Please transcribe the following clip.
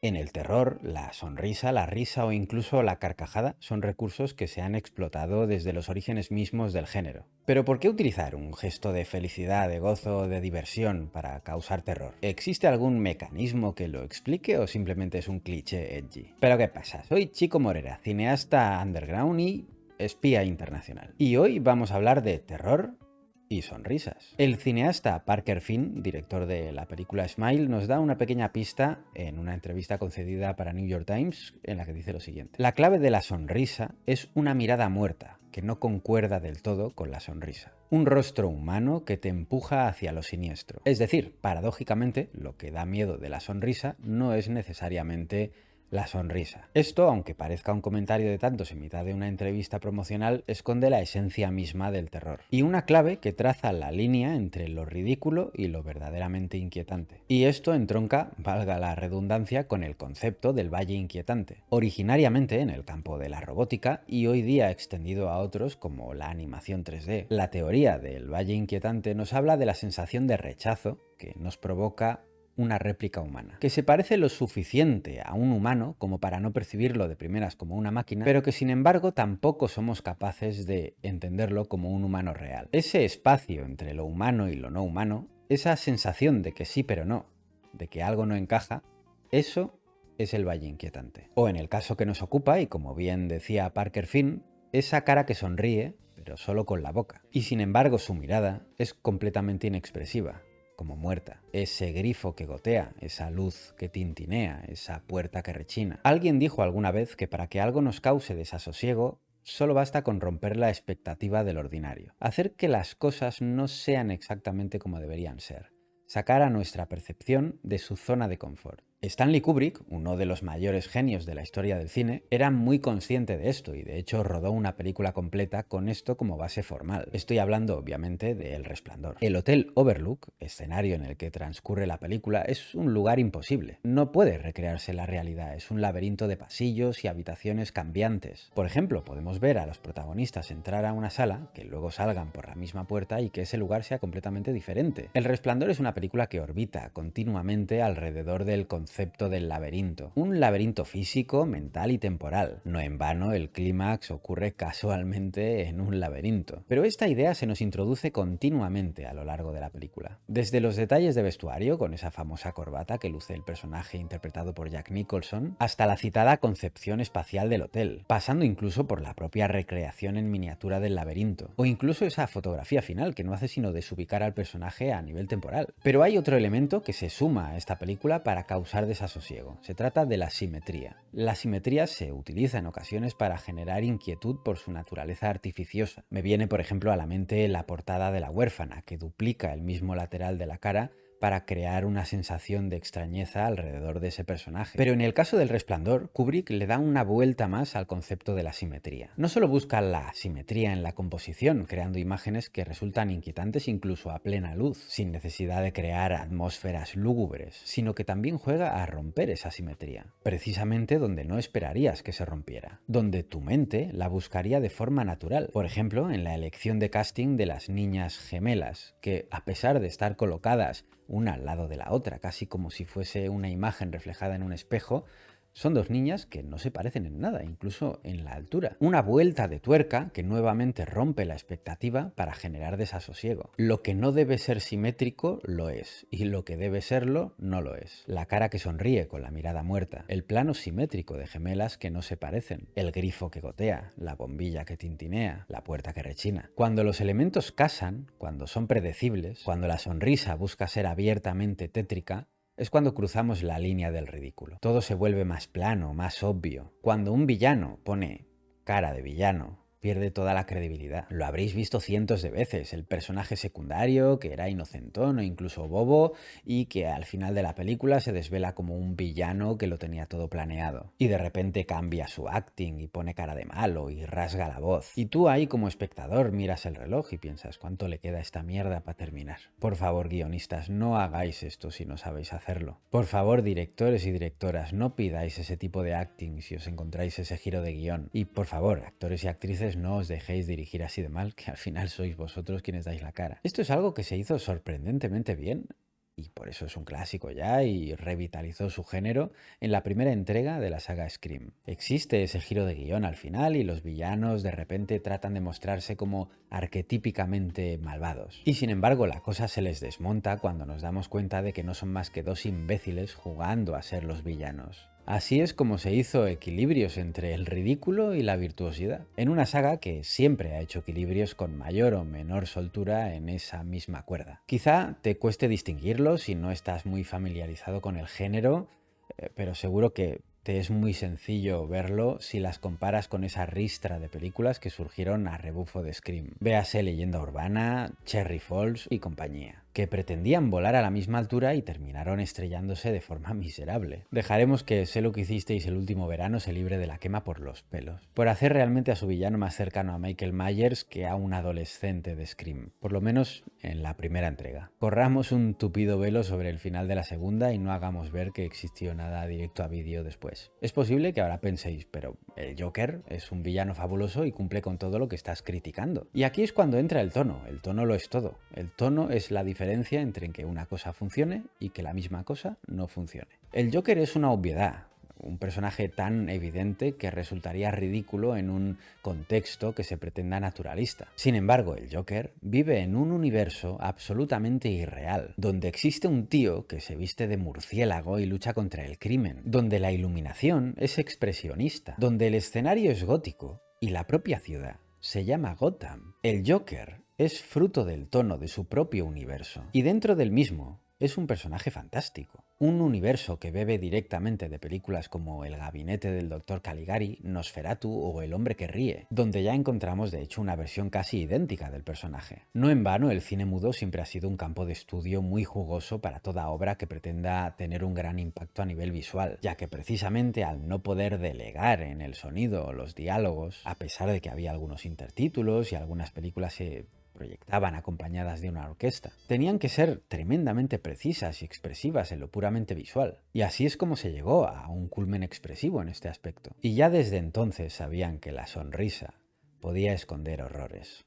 En el terror, la sonrisa, la risa o incluso la carcajada son recursos que se han explotado desde los orígenes mismos del género. Pero ¿por qué utilizar un gesto de felicidad, de gozo o de diversión para causar terror? ¿Existe algún mecanismo que lo explique o simplemente es un cliché edgy? Pero ¿qué pasa? Soy Chico Morera, cineasta underground y espía internacional. Y hoy vamos a hablar de terror y sonrisas. El cineasta Parker Finn, director de la película Smile, nos da una pequeña pista en una entrevista concedida para New York Times en la que dice lo siguiente. La clave de la sonrisa es una mirada muerta, que no concuerda del todo con la sonrisa. Un rostro humano que te empuja hacia lo siniestro. Es decir, paradójicamente, lo que da miedo de la sonrisa no es necesariamente la sonrisa. Esto, aunque parezca un comentario de tantos en mitad de una entrevista promocional, esconde la esencia misma del terror. Y una clave que traza la línea entre lo ridículo y lo verdaderamente inquietante. Y esto entronca, valga la redundancia, con el concepto del valle inquietante. Originariamente en el campo de la robótica y hoy día extendido a otros como la animación 3D, la teoría del valle inquietante nos habla de la sensación de rechazo que nos provoca una réplica humana, que se parece lo suficiente a un humano como para no percibirlo de primeras como una máquina, pero que sin embargo tampoco somos capaces de entenderlo como un humano real. Ese espacio entre lo humano y lo no humano, esa sensación de que sí pero no, de que algo no encaja, eso es el valle inquietante. O en el caso que nos ocupa, y como bien decía Parker Finn, esa cara que sonríe, pero solo con la boca. Y sin embargo su mirada es completamente inexpresiva, como muerta. Ese grifo que gotea, esa luz que tintinea, esa puerta que rechina. Alguien dijo alguna vez que para que algo nos cause desasosiego, solo basta con romper la expectativa del ordinario. Hacer que las cosas no sean exactamente como deberían ser. Sacar a nuestra percepción de su zona de confort. Stanley Kubrick, uno de los mayores genios de la historia del cine, era muy consciente de esto y de hecho rodó una película completa con esto como base formal. Estoy hablando obviamente de El Resplandor. El Hotel Overlook, escenario en el que transcurre la película, es un lugar imposible. No puede recrearse la realidad, es un laberinto de pasillos y habitaciones cambiantes. Por ejemplo, podemos ver a los protagonistas entrar a una sala, que luego salgan por la misma puerta y que ese lugar sea completamente diferente. El Resplandor es una película que orbita continuamente alrededor del concepto del laberinto. Un laberinto físico, mental y temporal. No en vano, el clímax ocurre casualmente en un laberinto. Pero esta idea se nos introduce continuamente a lo largo de la película. Desde los detalles de vestuario, con esa famosa corbata que luce el personaje interpretado por Jack Nicholson, hasta la citada concepción espacial del hotel, pasando incluso por la propia recreación en miniatura del laberinto, o incluso esa fotografía final que no hace sino desubicar al personaje a nivel temporal. Pero hay otro elemento que se suma a esta película para causar desasosiego. Se trata de la simetría. La simetría se utiliza en ocasiones para generar inquietud por su naturaleza artificiosa. Me viene, por ejemplo, a la mente la portada de La huérfana, que duplica el mismo lateral de la cara para crear una sensación de extrañeza alrededor de ese personaje. Pero en el caso del Resplandor, Kubrick le da una vuelta más al concepto de la simetría. No solo busca la simetría en la composición, creando imágenes que resultan inquietantes incluso a plena luz, sin necesidad de crear atmósferas lúgubres, sino que también juega a romper esa simetría, precisamente donde no esperarías que se rompiera, donde tu mente la buscaría de forma natural. Por ejemplo, en la elección de casting de las niñas gemelas, que a pesar de estar colocadas una al lado de la otra, casi como si fuese una imagen reflejada en un espejo, son dos niñas que no se parecen en nada, incluso en la altura. Una vuelta de tuerca que nuevamente rompe la expectativa para generar desasosiego. Lo que no debe ser simétrico lo es, y lo que debe serlo no lo es. La cara que sonríe con la mirada muerta, el plano simétrico de gemelas que no se parecen, el grifo que gotea, la bombilla que tintinea, la puerta que rechina. Cuando los elementos casan, cuando son predecibles, cuando la sonrisa busca ser abiertamente tétrica, es cuando cruzamos la línea del ridículo. Todo se vuelve más plano, más obvio. Cuando un villano pone cara de villano, pierde toda la credibilidad. Lo habréis visto cientos de veces. El personaje secundario, que era inocentón o incluso bobo, y que al final de la película se desvela como un villano que lo tenía todo planeado. Y de repente cambia su acting y pone cara de malo y rasga la voz. Y tú ahí como espectador miras el reloj y piensas, ¿cuánto le queda a esta mierda para terminar? Por favor, guionistas, no hagáis esto si no sabéis hacerlo. Por favor, directores y directoras, no pidáis ese tipo de acting si os encontráis ese giro de guión. Y por favor, actores y actrices, no os dejéis dirigir así de mal, que al final sois vosotros quienes dais la cara. Esto es algo que se hizo sorprendentemente bien y por eso es un clásico ya y revitalizó su género en la primera entrega de la saga Scream. Existe ese giro de guión al final y los villanos de repente tratan de mostrarse como arquetípicamente malvados. Y sin embargo la cosa se les desmonta cuando nos damos cuenta de que no son más que dos imbéciles jugando a ser los villanos. Así es como se hizo equilibrios entre el ridículo y la virtuosidad, en una saga que siempre ha hecho equilibrios con mayor o menor soltura en esa misma cuerda. Quizá te cueste distinguirlos si no estás muy familiarizado con el género, pero seguro que te es muy sencillo verlo si las comparas con esa ristra de películas que surgieron a rebufo de Scream. Véase Leyenda Urbana, Cherry Falls y compañía, que pretendían volar a la misma altura y terminaron estrellándose de forma miserable. Dejaremos que Sé lo que hicisteis el último verano se libre de la quema por los pelos, por hacer realmente a su villano más cercano a Michael Myers que a un adolescente de Scream, por lo menos en la primera entrega. Corramos un tupido velo sobre el final de la segunda y no hagamos ver que existió nada directo a vídeo después. Es posible que ahora penséis, pero el Joker es un villano fabuloso y cumple con todo lo que estás criticando. Y aquí es cuando entra el tono lo es todo. El tono es la diferencia entre que una cosa funcione y que la misma cosa no funcione. El Joker es una obviedad, un personaje tan evidente que resultaría ridículo en un contexto que se pretenda naturalista. Sin embargo, el Joker vive en un universo absolutamente irreal, donde existe un tío que se viste de murciélago y lucha contra el crimen, donde la iluminación es expresionista, donde el escenario es gótico y la propia ciudad se llama Gotham. El Joker es fruto del tono de su propio universo y dentro del mismo es un personaje fantástico. Un universo que bebe directamente de películas como El gabinete del Dr. Caligari, Nosferatu o El hombre que ríe, donde ya encontramos de hecho una versión casi idéntica del personaje. No en vano, el cine mudo siempre ha sido un campo de estudio muy jugoso para toda obra que pretenda tener un gran impacto a nivel visual, ya que precisamente al no poder delegar en el sonido o los diálogos, a pesar de que había algunos intertítulos y algunas películas se proyectaban acompañadas de una orquesta, tenían que ser tremendamente precisas y expresivas en lo puramente visual. Y así es como se llegó a un culmen expresivo en este aspecto. Y ya desde entonces sabían que la sonrisa podía esconder horrores.